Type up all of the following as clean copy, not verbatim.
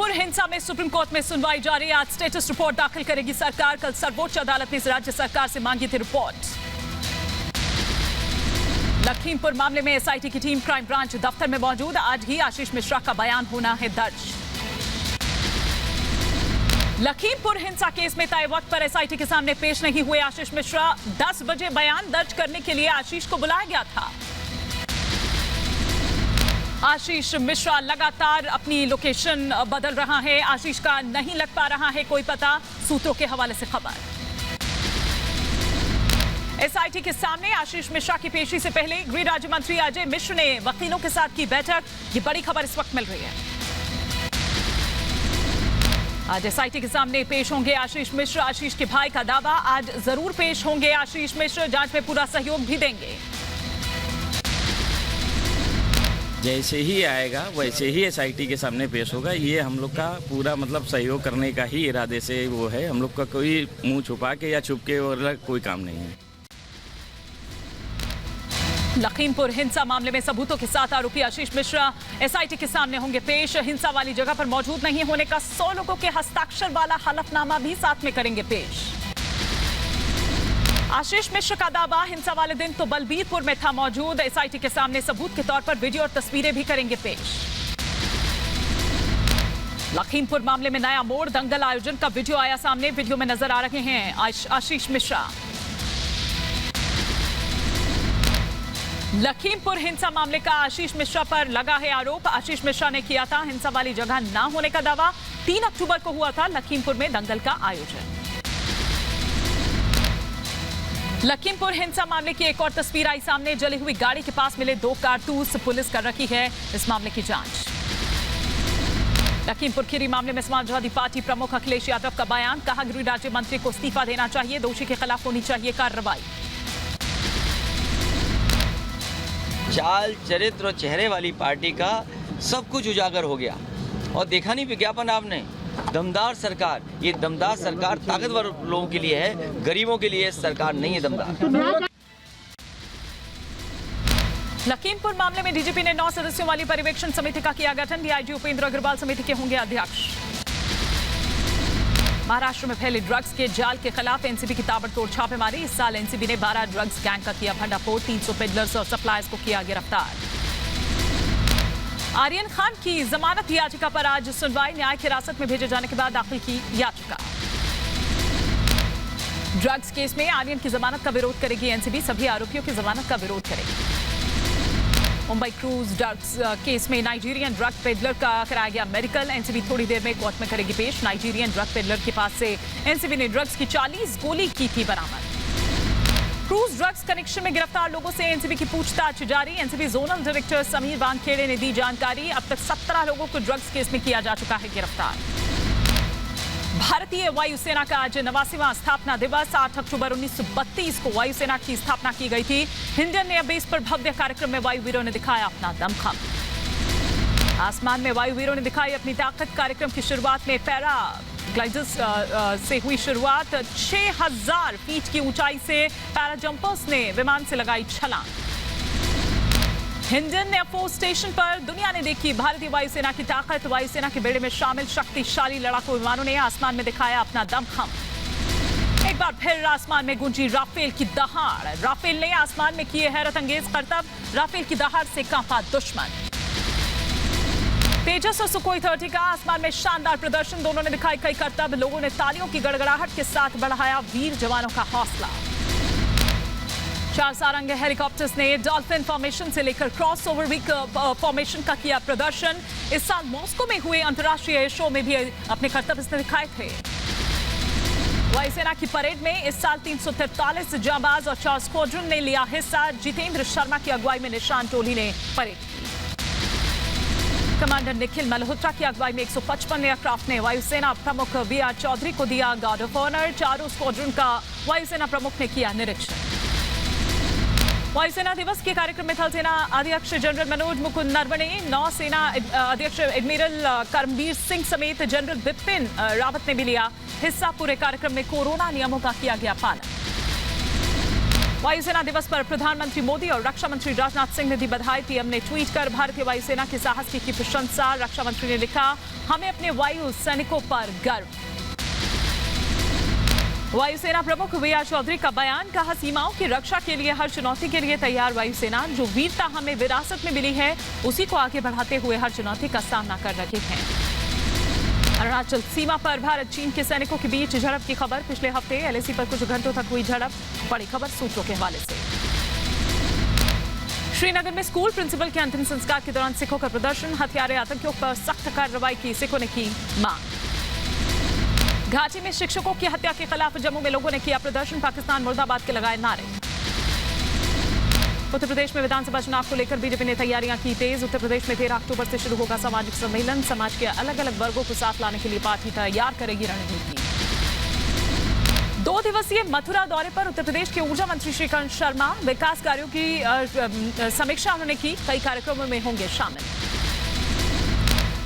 लखीमपुर हिंसा में supreme court में सुनवाई जारी। आज स्टेटस रिपोर्ट दाखिल करेगी सरकार। कल सर्वोच्च अदालत ने राज्य सरकार से मांगी थी रिपोर्ट। लखीमपुर मामले में एसआईटी की टीम क्राइम ब्रांच दफ्तर में मौजूद। आज ही आशीष मिश्रा का बयान होना है दर्ज। लखीमपुर हिंसा केस में तय वक्त पर एसआईटी के सामने पेश नहीं हुए आशीष मिश्रा। 10 बजे बयान दर्ज करने के लिए आशीष को बुलाया गया था। आशीष मिश्रा लगातार अपनी लोकेशन बदल रहा है। आशीष का नहीं लग पा रहा है कोई पता, सूत्रों के हवाले से खबर। एसआईटी के सामने आशीष मिश्रा की पेशी से पहले गृह राज्य मंत्री अजय मिश्र ने वकीलों के साथ की बैठक। ये बड़ी खबर इस वक्त मिल रही है। आज एसआईटी के सामने पेश होंगे आशीष मिश्र। आशीष के भाई का दावा, आज जरूर पेश होंगे आशीष मिश्र, जांच में पूरा सहयोग भी देंगे। जैसे ही आएगा वैसे ही एसआईटी के सामने पेश होगा। ये हम लोग का पूरा मतलब सहयोग करने का ही इरादे से वो है। हम लोग का कोई मुंह छुपा के या छुप के और कोई काम नहीं है। लखीमपुर हिंसा मामले में सबूतों के साथ आरोपी आशीष मिश्रा एसआईटी के सामने होंगे पेश। हिंसा वाली जगह पर मौजूद नहीं होने का 100 लोगों के हस्ताक्षर वाला हलफनामा भी साथ में करेंगे पेश। आशीष मिश्र का दावा, हिंसा वाले दिन तो बलबीरपुर में था मौजूद। एसआईटी के सामने सबूत के तौर पर वीडियो और तस्वीरें भी करेंगे पेश। लखीमपुर मामले में नया मोड़, दंगल आयोजन का वीडियो आया सामने। वीडियो में नजर आ रहे हैं आशीष मिश्रा। लखीमपुर हिंसा मामले का आशीष मिश्रा पर लगा है आरोप। आशीष मिश्रा ने किया था हिंसा वाली जगह ना होने का दावा। 3 अक्टूबर को हुआ था लखीमपुर में दंगल का आयोजन। लखीमपुर हिंसा मामले की एक और तस्वीर आई सामने। जली हुई गाड़ी के पास मिले 2 कारतूस। पुलिस कर रही है इस मामले की जांच। लखीमपुर खीरी मामले में समाजवादी पार्टी प्रमुख अखिलेश यादव का बयान, कहा गृह राज्य मंत्री को इस्तीफा देना चाहिए, दोषी के खिलाफ होनी चाहिए कार्रवाई। चाल, चरित्र और चेहरे वाली पार्टी का सब कुछ उजागर हो गया। और देखा नहीं विज्ञापन आपने, दमदार सरकार। ये दमदार सरकार ताकतवर लोगों के लिए है, गरीबों के लिए सरकार नहीं है दमदार। लखीमपुर मामले में डीजीपी ने 9 सदस्यों वाली पर्यवेक्षण समिति का किया गठन। डीआईजी उपेंद्र अग्रवाल समिति के होंगे अध्यक्ष। महाराष्ट्र में फैले ड्रग्स के जाल के खिलाफ एनसीबी की ताबड़तोड़ छापेमारी। इस साल एनसीबी ने 12 ड्रग्स गैंग का किया भंडाफोड़। 300 पेडलर्स और सप्लायर्स को किया गिरफ्तार। आर्यन खान की जमानत याचिका पर आज सुनवाई। न्यायिक हिरासत में भेजे जाने के बाद दाखिल की याचिका। ड्रग्स केस में आर्यन की जमानत का विरोध करेगी एनसीबी। सभी आरोपियों की जमानत का विरोध करेगी। मुंबई क्रूज ड्रग्स केस में नाइजीरियन ड्रग पेडलर का कराया गया मेडिकल। एनसीबी थोड़ी देर में कोर्ट में करेगी पेश। नाइजीरियन ड्रग पेडलर के पास से एनसीबी ने ड्रग्स की 40 गोली की थी बरामद। क्रूज ड्रग्स कनेक्शन में गिरफ्तार लोगों से एनसीबी की पूछताछ जारी। NCB zonal director Sameer Wankhede ने दी जानकारी। अब तक 17 लोगों को ड्रग्स केस में किया जा चुका है गिरफ्तार। भारतीय वायुसेना का आज 89वां स्थापना दिवस। 8 अक्टूबर 1932 को वायुसेना की स्थापना की गई थी। हिंडन एयरबेस पर भव्य कार्यक्रम में वायुवीरों ने दिखाया अपना दमखम। आसमान में वायुवीरों ने दिखाई अपनी ताकत। कार्यक्रम की शुरुआत में पैरा ग्लाइडर्स से हुई शुरुआत। 6000 फीट की ऊंचाई से पैरा जंपर्स ने विमान से लगाई छलांग। हिंडन एयरफोर्स स्टेशन पर दुनिया ने देखी भारतीय वायुसेना की ताकत। वायुसेना के बेड़े में शामिल शक्तिशाली लड़ाकू विमानों ने आसमान में दिखाया अपना दमखम। एक बार फिर आसमान में गूंजी राफेल की दहाड़। राफेल ने आसमान में किए हैरत अंगेज करतब। राफेल की दहाड़ से कांपा दुश्मन। तेजस और सुखोई 30 का आसमान में शानदार प्रदर्शन। दोनों ने दिखाई कई करतब। लोगों ने तालियों की गड़गड़ाहट के साथ बढ़ाया वीर जवानों का हौसला। 4 सारंग हेलीकॉप्टर्स ने डॉल्फिन फॉर्मेशन से लेकर क्रॉस ओवर वीक फॉर्मेशन का किया प्रदर्शन। इस साल मॉस्को में हुए अंतर्राष्ट्रीय एयर शो में भी अपने करतब इसने दिखाए थे। वायुसेना की परेड में इस साल 343 जांबाज और 4 स्क्वाड्रन ने लिया हिस्सा। जितेंद्र शर्मा की अगुवाई में निशान टोली ने परेड की। कमांडर निखिल मल्होत्रा की अगुवाई में 155 एयरक्राफ्ट ने वायुसेना प्रमुख वी.आर. चौधरी को दिया गार्ड ऑफ ऑनर। 4 स्क्वाड्रन का वायुसेना प्रमुख ने किया निरीक्षण। वायुसेना दिवस के कार्यक्रम में थल सेना अध्यक्ष जनरल मनोज मुकुंद नरवणे, नौसेना अध्यक्ष एडमिरल करमबीर सिंह समेत जनरल बिपिन रावत ने भी लिया हिस्सा। पूरे कार्यक्रम में कोरोना नियमों का किया गया पालन। वायुसेना दिवस पर प्रधानमंत्री मोदी और रक्षा मंत्री राजनाथ सिंह ने दी बधाई। पीएम ने ट्वीट कर भारतीय वायुसेना के साहस की प्रशंसा। रक्षा मंत्री ने लिखा, हमें अपने वायु सैनिकों पर गर्व। वायुसेना प्रमुख वीआर चौधरी का बयान, कहा सीमाओं की रक्षा के लिए हर चुनौती के लिए तैयार वायुसेना। जो वीरता हमें विरासत में मिली है उसी को आगे बढ़ाते हुए हर चुनौती का सामना कर रहे हैं। अरुणाचल सीमा पर भारत चीन के सैनिकों के बीच झड़प की खबर। पिछले हफ्ते एलएसी पर कुछ घंटों तक हुई झड़प। बड़ी खबर सूत्रों के हवाले से। श्रीनगर में स्कूल प्रिंसिपल के अंतिम संस्कार के दौरान सिखों का प्रदर्शन। हथियारे आतंकियों पर सख्त कार्रवाई की सिखों ने की मांग। घाटी में शिक्षकों की हत्या के खिलाफ जम्मू में लोगों ने किया प्रदर्शन। पाकिस्तान मुर्दाबाद के लगाए नारे। उत्तर प्रदेश में विधानसभा चुनाव को लेकर बीजेपी ने तैयारियां की तेज। उत्तर प्रदेश में 13 अक्टूबर से शुरू होगा सामाजिक सम्मेलन। समाज के अलग अलग वर्गों को साथ लाने के लिए पार्टी तैयार करेगी रणनीति। 2 दिवसीय मथुरा दौरे पर उत्तर प्रदेश के ऊर्जा मंत्री श्रीकांत शर्मा। विकास कार्यों की समीक्षा उन्होंने की। कई कार्यक्रमों में होंगे शामिल।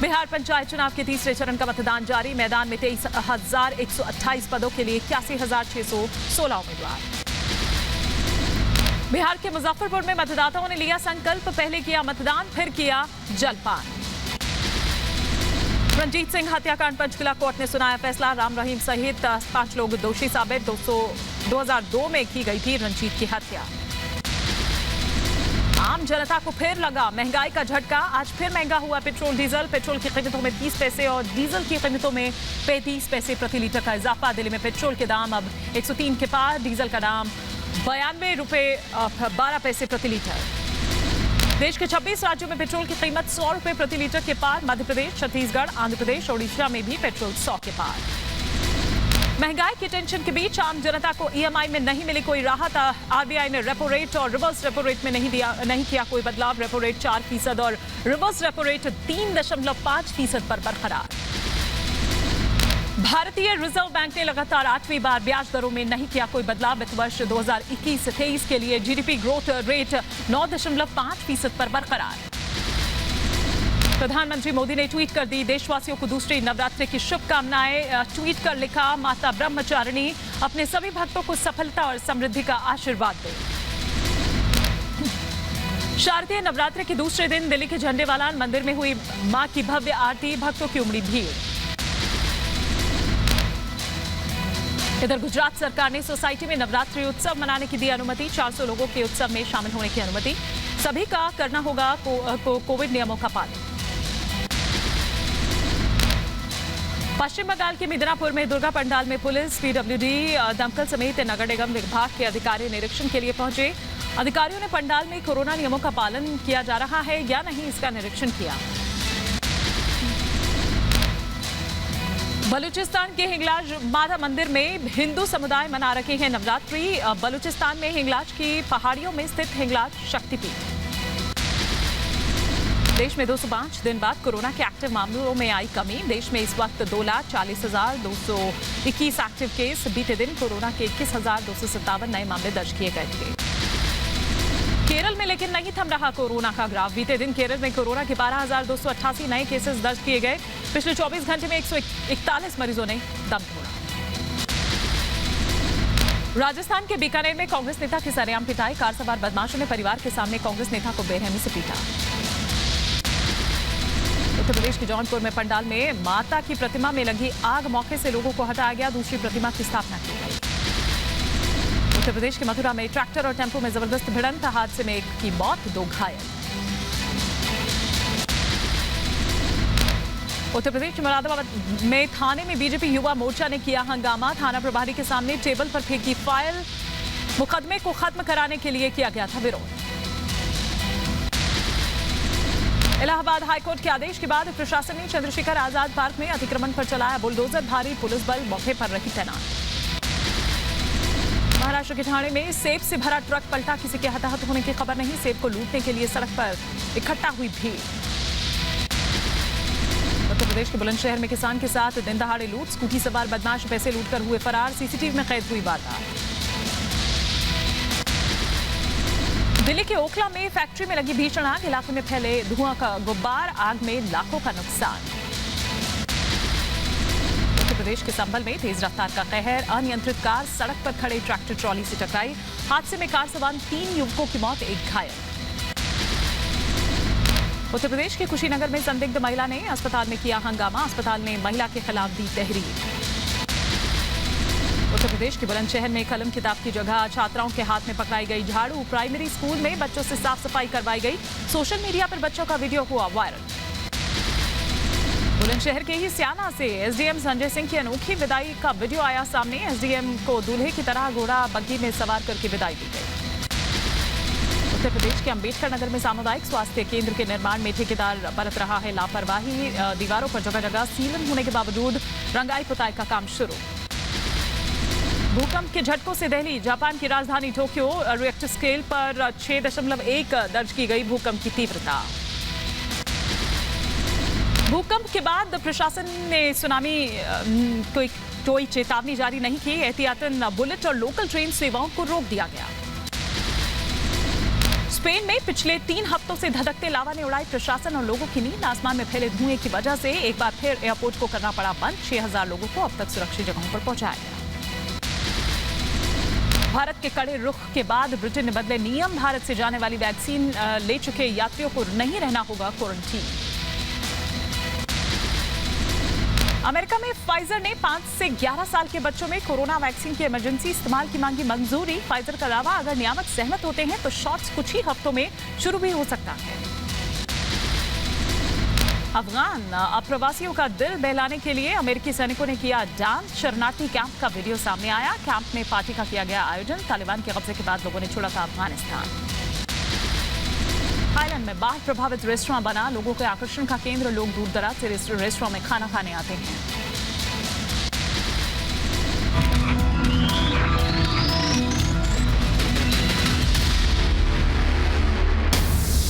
बिहार पंचायत चुनाव के तीसरे चरण का मतदान जारी। मैदान में 23,128 पदों के लिए 81,616 उम्मीदवार। बिहार के मुजफ्फरपुर में मतदाताओं ने लिया संकल्प। पहले किया मतदान, फिर किया जलपान। रणजीत सिंह हत्याकांड पंचकुला कोर्ट ने सुनाया फैसला। राम रहीम सहित 5 लोग दोषी साबित। 2002 में की गई थी रंजीत की हत्या। आम जनता को फिर लगा महंगाई का झटका। आज फिर महंगा हुआ पेट्रोल डीजल। पेट्रोल की कीमतों में 30 पैसे और डीजल की कीमतों में 35 पैसे प्रति लीटर का इजाफा। दिल्ली में पेट्रोल के दाम अब 103 के पार। डीजल का दाम 92 रुपए 12 पैसे प्रति लीटर। देश के 26 राज्यों में पेट्रोल की कीमत 100 रुपए प्रति लीटर के पार। मध्य प्रदेश, छत्तीसगढ़, आंध्र प्रदेश, ओडिशा में भी पेट्रोल 100 के पार। महंगाई की टेंशन के बीच आम जनता को ईएमआई में नहीं मिली कोई राहत। आरबीआई ने रेपो रेट और रिवर्स रेपो रेट में नहीं किया कोई बदलाव। रेपो रेट 4% और रिवर्स रेपो रेट 3.5% पर बरकरार। भारतीय रिजर्व बैंक ने लगातार 8वीं बार ब्याज दरों में नहीं किया कोई बदलाव। वित्त वर्ष 2021-23 के लिए जीडीपी ग्रोथ रेट 9.5% पर बरकरार। प्रधानमंत्री मोदी ने ट्वीट कर दी देशवासियों को दूसरे नवरात्रि की शुभकामनाएं। ट्वीट कर लिखा, माता ब्रह्मचारिणी अपने सभी भक्तों को सफलता और समृद्धि का आशीर्वाद दे। शारदीय नवरात्रि के दूसरे दिन दिल्ली के झंडेवालान मंदिर में हुई मां की भव्य आरती। भक्तों की उमड़ी भीड़। इधर गुजरात सरकार ने सोसाइटी में नवरात्रि उत्सव मनाने की दी अनुमति। 400 लोगों के उत्सव में शामिल होने की अनुमति। सभी का करना होगा कोविड नियमों का पालन। पश्चिम बंगाल के मिदनापुर में दुर्गा पंडाल में पुलिस, पीडब्ल्यूडी, दमकल समेत नगर निगम विभाग के अधिकारी निरीक्षण के लिए पहुंचे। अधिकारियों ने पंडाल में कोरोना नियमों का पालन किया जा रहा है या नहीं, इसका निरीक्षण किया। बलूचिस्तान के हिंगलाज माता मंदिर में हिंदू समुदाय मना रहे हैं नवरात्रि। बलूचिस्तान में हिंगलाज की पहाड़ियों में स्थित हिंगलाज शक्तिपीठ। देश में 205 दिन बाद कोरोना के एक्टिव मामलों में आई कमी। देश में इस वक्त 2,40,221 एक्टिव केस। बीते दिन कोरोना के 21,257 नए मामले दर्ज किए गए थे। केरल में लेकिन नहीं थम रहा कोरोना का ग्राफ। बीते दिन केरल में कोरोना के 12,288 नए केसेस दर्ज किए गए। पिछले 24 घंटे में 141 मरीजों ने दम तोड़ा। राजस्थान के बीकानेर में कांग्रेस नेता की सरेआम पिटाई। कार सवार बदमाशों ने परिवार के सामने कांग्रेस नेता को बेरहमी से पीटा। उत्तर प्रदेश के जौनपुर में पंडाल में माता की प्रतिमा में लगी आग। मौके से लोगों को हटाया गया। दूसरी प्रतिमा की स्थापना की गई। उत्तर प्रदेश के मथुरा में ट्रैक्टर और टेंपो में जबरदस्त भिड़ंत। हादसे में 1 की मौत, 2 घायल। उत्तर प्रदेश के मुरादाबाद में थाने में बीजेपी युवा मोर्चा ने किया हंगामा। थाना प्रभारी के सामने टेबल पर फेंकी फाइल। मुकदमे को खत्म कराने के लिए किया गया था विरोध। इलाहाबाद हाईकोर्ट के आदेश के बाद प्रशासन ने चंद्रशेखर आजाद पार्क में अतिक्रमण पर चलाया बुलडोजर। भारी पुलिस बल मौके पर रही तैनात। महाराष्ट्र के ठाणे में सेब से भरा ट्रक पलटा। किसी के हताहत होने की खबर नहीं। सेब को लूटने के लिए सड़क पर इकट्ठा हुई भीड़। उत्तर प्रदेश के बुलंदशहर में किसान के साथ दिन दहाड़े लूट। स्कूटी सवार बदमाश पैसे लूटकर हुए फरार। सीसीटीवी में कैद हुई वारदात। दिल्ली के ओखला में फैक्ट्री में लगी भीषण आग। इलाके में फैले धुआं का गुब्बार। आग में लाखों का नुकसान। उत्तर प्रदेश के संभल में तेज रफ्तार का कहर, अनियंत्रित कार सड़क पर खड़े ट्रैक्टर ट्रॉली से टकराई। हादसे में कार सवार 3 युवकों की मौत, 1 घायल। उत्तर प्रदेश के कुशीनगर में संदिग्ध महिला ने अस्पताल में किया हंगामा, अस्पताल ने महिला के खिलाफ दी तहरीर। उत्तर प्रदेश के बुलंदशहर में कलम किताब की जगह छात्राओं के हाथ में पकड़ाई गई झाड़ू, प्राइमरी स्कूल में बच्चों से साफ सफाई करवाई गई। सोशल मीडिया पर बच्चों का वीडियो हुआ वायरल। बुलंदशहर के ही स्याना से एसडीएम संजय सिंह की अनोखी विदाई का वीडियो आया सामने। एसडीएम को दूल्हे की तरह घोड़ा बग्गी में सवार करके विदाई दी गई। उत्तर प्रदेश के अंबेडकर नगर में सामुदायिक स्वास्थ्य केंद्र के निर्माण में ठेकेदार बरत रहा है लापरवाही। दीवारों पर जगह जगह सीलन होने के बावजूद रंगाई पुताई का काम शुरू। भूकंप के झटकों से दिल्ली, जापान की राजधानी टोक्यो, रिक्टर स्केल पर 6.1 दर्ज की गई भूकंप की तीव्रता। भूकंप के बाद प्रशासन ने सुनामी कोई चेतावनी जारी नहीं की। एहतियातन बुलेट और लोकल ट्रेन सेवाओं को रोक दिया गया। स्पेन में पिछले 3 हफ्तों से धधकते लावा ने उड़ाई प्रशासन और लोगों की नींद। आसमान में फैले धुएं की वजह से एक बार फिर एयरपोर्ट को करना पड़ा बंद। 6000 लोगों को अब तक सुरक्षित जगहों पर पहुंचाया गया। भारत के कड़े रुख के बाद ब्रिटेन ने बदले नियम। भारत से जाने वाली वैक्सीन ले चुके यात्रियों को नहीं रहना होगा क्वारंटीन। अमेरिका में फाइजर ने 5 से 11 साल के बच्चों में कोरोना वैक्सीन के इमरजेंसी इस्तेमाल की मांगी मंजूरी। फाइजर का दावा, अगर नियामक सहमत होते हैं तो शॉट्स कुछ ही हफ्तों में शुरू भी हो सकता है। अफगान अप्रवासियों का दिल बहलाने के लिए अमेरिकी सैनिकों ने किया डांस। शरणार्थी कैंप का वीडियो सामने आया। कैंप में पार्टी का किया गया आयोजन। तालिबान के कब्जे के बाद लोगों ने छोड़ा था अफगानिस्तान। थाईलैंड में बाढ़ प्रभावित रेस्टोरेंट बना लोगों के आकर्षण का केंद्र। लोग दूर दराज से रेस्टोरेंट में खाना खाने आते हैं।